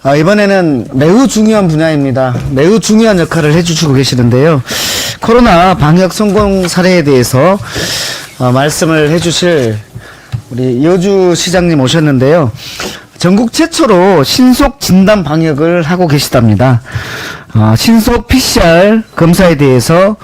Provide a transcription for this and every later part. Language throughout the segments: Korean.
이번에는 매우 중요한 분야입니다. 매우 중요한 역할을 해주시고 계시는데요. 코로나 방역 성공 사례에 대해서 말씀을 해주실 우리 여주 시장님 오셨는데요. 전국 최초로 신속 진단 방역을 하고 계시답니다. 신속 PCR 검사에 대해서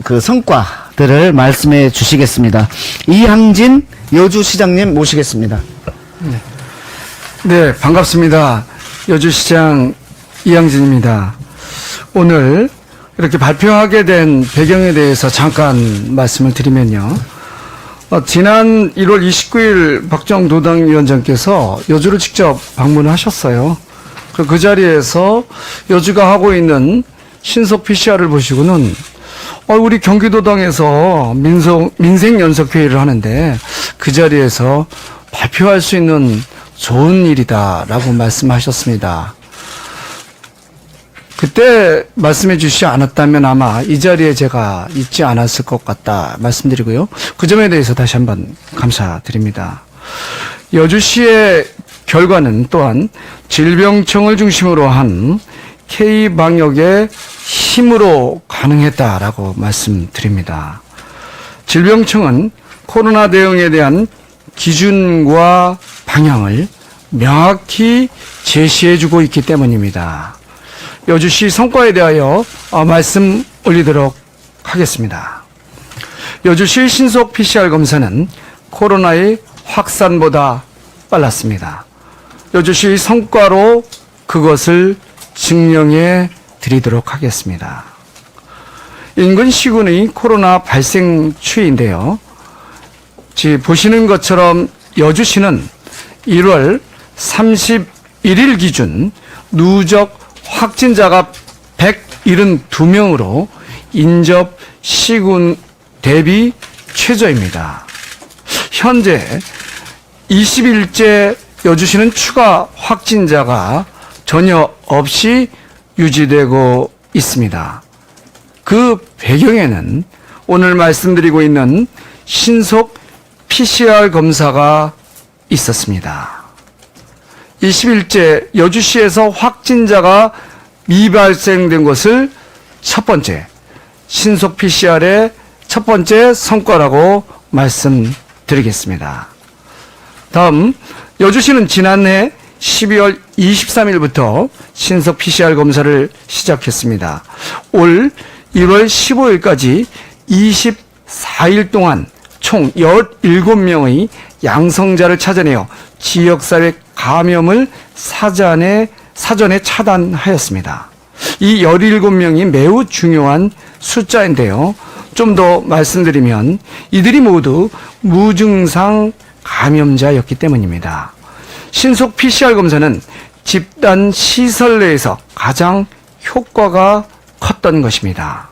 그 성과들을 말씀해 주시겠습니다. 이항진 여주 시장님 모시겠습니다. 네, 반갑습니다. 여주시장 이항진입니다. 오늘 이렇게 발표하게 된 배경에 대해서 잠깐 말씀을 드리면요. 지난 1월 29일 박정도당 위원장께서 여주를 직접 방문하셨어요. 그 자리에서 여주가 하고 있는 신속 PCR을 보시고는 우리 경기도당에서 민생연석회의를 하는데 그 자리에서 발표할 수 있는 좋은 일이다라고 말씀하셨습니다. 그때 말씀해 주시지 않았다면 아마 이 자리에 제가 있지 않았을 것 같다 말씀드리고요. 그 점에 대해서 다시 한번 감사드립니다. 여주시의 결과는 또한 질병청을 중심으로 한 K방역의 힘으로 가능했다라고 말씀드립니다. 질병청은 코로나 대응에 대한 기준과 방향을 명확히 제시해주고 있기 때문입니다. 여주시 성과에 대하여 말씀 올리도록 하겠습니다. 여주시 신속 PCR 검사는 코로나의 확산보다 빨랐습니다. 여주시 성과로 그것을 증명해 드리도록 하겠습니다. 인근 시군의 코로나 발생 추이인데요. 보시는 것처럼 여주시는 1월 31일 기준 누적 확진자가 172명으로 인접 시군 대비 최저입니다. 현재 20일째 여주시는 추가 확진자가 전혀 없이 유지되고 있습니다. 그 배경에는 오늘 말씀드리고 있는 신속 PCR 검사가 있었습니다. 20일째 여주시에서 확진자가 미발생된 것을 첫 번째 신속 PCR의 첫 번째 성과라고 말씀드리겠습니다. 다음 여주시는 지난해 12월 23일부터 신속 PCR 검사를 시작했습니다. 올 1월 15일까지 24일 동안 총 17명의 양성자를 찾아내어 지역사회 감염을 사전에 차단하였습니다. 이 17명이 매우 중요한 숫자인데요. 좀 더 말씀드리면 이들이 모두 무증상 감염자였기 때문입니다. 신속 PCR 검사는 집단 시설 내에서 가장 효과가 컸던 것입니다.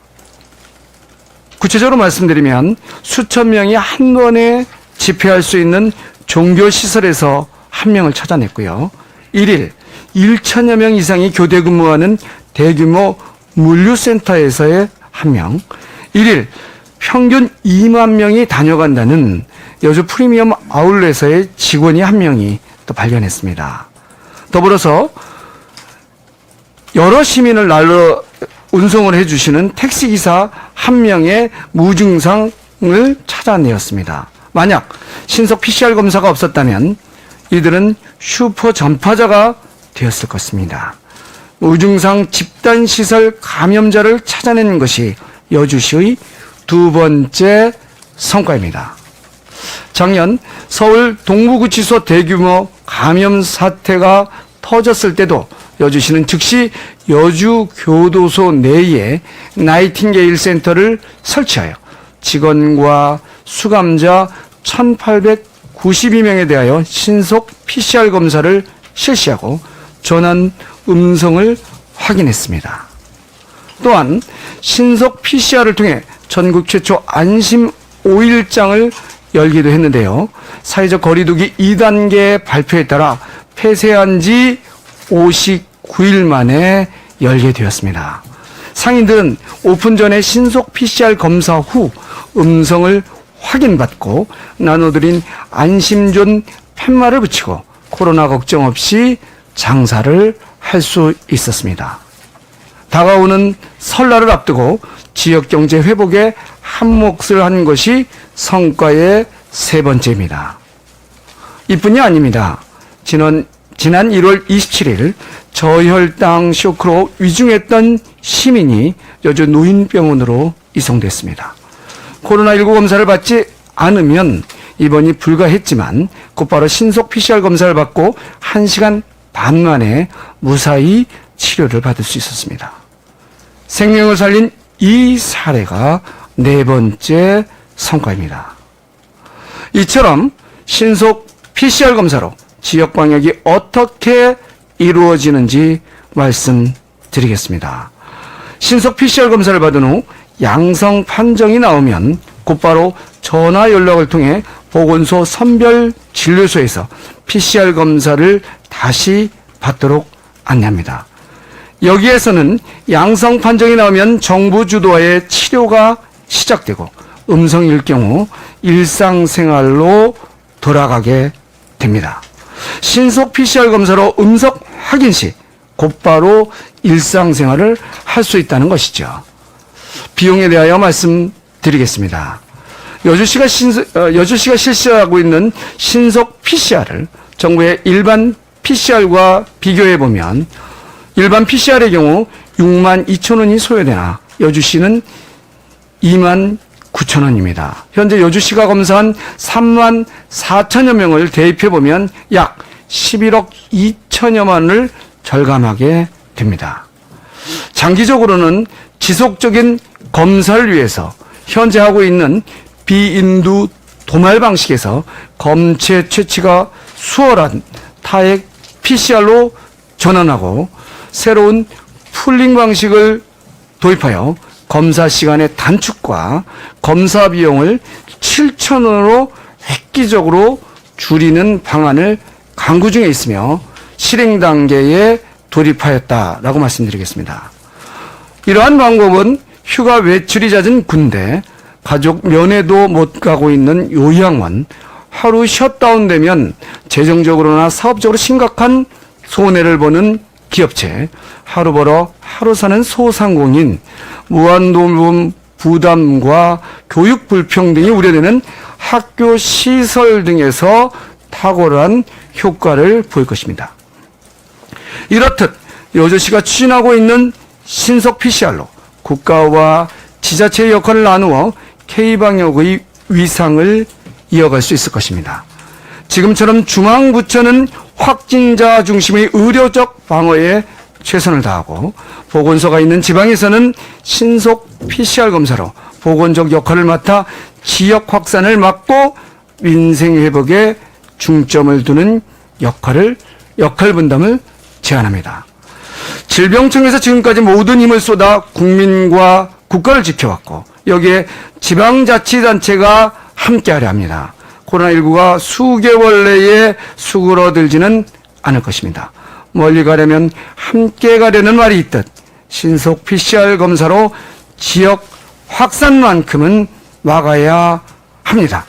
구체적으로 말씀드리면 수천 명이 한 번에 집회할 수 있는 종교시설에서 한 명을 찾아냈고요. 1일 1천여 명 이상이 교대 근무하는 대규모 물류센터에서의 한 명, 1일 평균 2만 명이 다녀간다는 여주 프리미엄 아울렛의 직원이 한 명이 또 발견했습니다. 더불어서 여러 시민을 날로 운송을 해주시는 택시기사 한 명의 무증상을 찾아내었습니다. 만약 신속 PCR 검사가 없었다면 이들은 슈퍼 전파자가 되었을 것입니다. 무증상 집단시설 감염자를 찾아내는 것이 여주시의 두 번째 성과입니다. 작년 서울 동부구치소 대규모 감염 사태가 터졌을 때도 여주시는 즉시 여주교도소 내에 나이팅게일 센터를 설치하여 직원과 수감자 1,892명에 대하여 신속 PCR 검사를 실시하고 전환 음성을 확인했습니다. 또한 신속 PCR을 통해 전국 최초 안심 5일장을 열기도 했는데요. 사회적 거리두기 2단계 발표에 따라 폐쇄한 지 59일 만에 열게 되었습니다. 상인들은 오픈 전에 신속 PCR 검사 후 음성을 확인받고 나눠드린 안심존 팻말을 붙이고 코로나 걱정 없이 장사를 할 수 있었습니다. 다가오는 설날을 앞두고 지역 경제 회복에 한몫을 한 것이 성과의 세 번째입니다. 이뿐이 아닙니다. 지난 1월 27일 저혈당 쇼크로 위중했던 시민이 여주 노인병원으로 이송됐습니다. 코로나19 검사를 받지 않으면 입원이 불가했지만 곧바로 신속 PCR 검사를 받고 1시간 반 만에 무사히 치료를 받을 수 있었습니다. 생명을 살린 이 사례가 네 번째 성과입니다. 이처럼 신속 PCR 검사로 지역 방역이 어떻게 이루어지는지 말씀드리겠습니다. 신속 PCR 검사를 받은 후 양성 판정이 나오면 곧바로 전화 연락을 통해 보건소 선별 진료소에서 PCR 검사를 다시 받도록 안내합니다. 여기에서는 양성 판정이 나오면 정부 주도하에 치료가 시작되고 음성일 경우 일상생활로 돌아가게 됩니다. 신속 PCR 검사로 음성 확인 시 곧바로 일상생활을 할 수 있다는 것이죠. 비용에 대하여 말씀드리겠습니다. 여주시가 실시하고 있는 신속 PCR을 정부의 일반 PCR과 비교해 보면 일반 PCR의 경우 6만 2천 원이 소요되나 여주시는 2만 9천 원입니다. 현재 여주시가 검사한 3만 4천여 명을 대입해 보면 약 11억 2천여만 원을 절감하게 됩니다. 장기적으로는 지속적인 검사를 위해서 현재 하고 있는 비인두 도말 방식에서 검체 채취가 수월한 타액 PCR로 전환하고 새로운 풀링 방식을 도입하여 검사 시간의 단축과 검사 비용을 7,000원으로 획기적으로 줄이는 방안을 강구 중에 있으며 실행 단계에 돌입하였다라고 말씀드리겠습니다. 이러한 방법은 휴가 외출이 잦은 군대, 가족 면회도 못 가고 있는 요양원, 하루 셧다운되면 재정적으로나 사업적으로 심각한 손해를 보는 기업체, 하루 벌어 하루 사는 소상공인, 무한도움 부담과 교육 불평등이 우려되는 학교 시설 등에서 탁월한 효과를 보일 것입니다. 이렇듯 여주시가 추진하고 있는 신속 PCR로 국가와 지자체의 역할을 나누어 K방역의 위상을 이어갈 수 있을 것입니다. 지금처럼 중앙부처는 확진자 중심의 의료적 방어에 최선을 다하고 보건소가 있는 지방에서는 신속 PCR 검사로 보건적 역할을 맡아 지역 확산을 막고 민생 회복에 중점을 두는 역할 분담을 제안합니다. 질병청에서 지금까지 모든 힘을 쏟아 국민과 국가를 지켜왔고 여기에 지방자치단체가 함께하려 합니다. 코로나19가 수개월 내에 수그러들지는 않을 것입니다. 멀리 가려면 함께 가려는 말이 있듯 신속 PCR 검사로 지역 확산만큼은 막아야 합니다.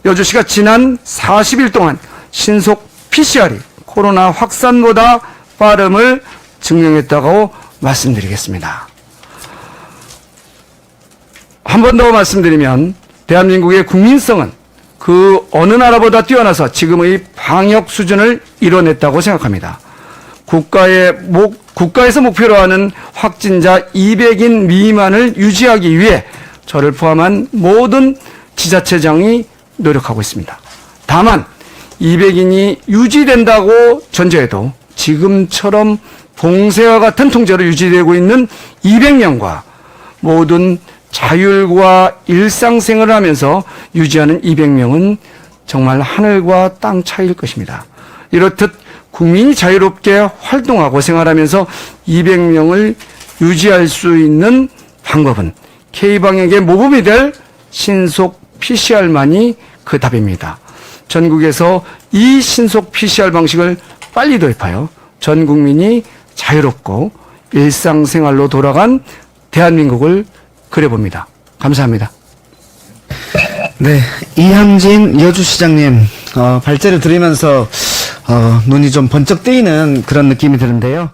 여주시가 지난 40일 동안 신속 PCR이 코로나 확산보다 빠름을 증명했다고 말씀드리겠습니다. 한 번 더 말씀드리면 대한민국의 국민성은 그 어느 나라보다 뛰어나서 지금의 방역 수준을 이뤄냈다고 생각합니다. 국가에서 목표로 하는 확진자 200인 미만을 유지하기 위해 저를 포함한 모든 지자체장이 노력하고 있습니다. 다만 200인이 유지된다고 전제해도 지금처럼 봉쇄와 같은 통제로 유지되고 있는 200명과 모든 자율과 일상생활을 하면서 유지하는 200명은 정말 하늘과 땅 차이일 것입니다. 이렇듯 국민이 자유롭게 활동하고 생활하면서 200명을 유지할 수 있는 방법은 K방역의 모범이 될 신속 PCR만이 그 답입니다. 전국에서 이 신속 PCR 방식을 빨리 도입하여 전 국민이 자유롭고 일상생활로 돌아간 대한민국을 그려봅니다. 감사합니다. 네, 이항진 여주시장님 발제를 들으면서 눈이 좀 번쩍 뜨이는 그런 느낌이 드는데요.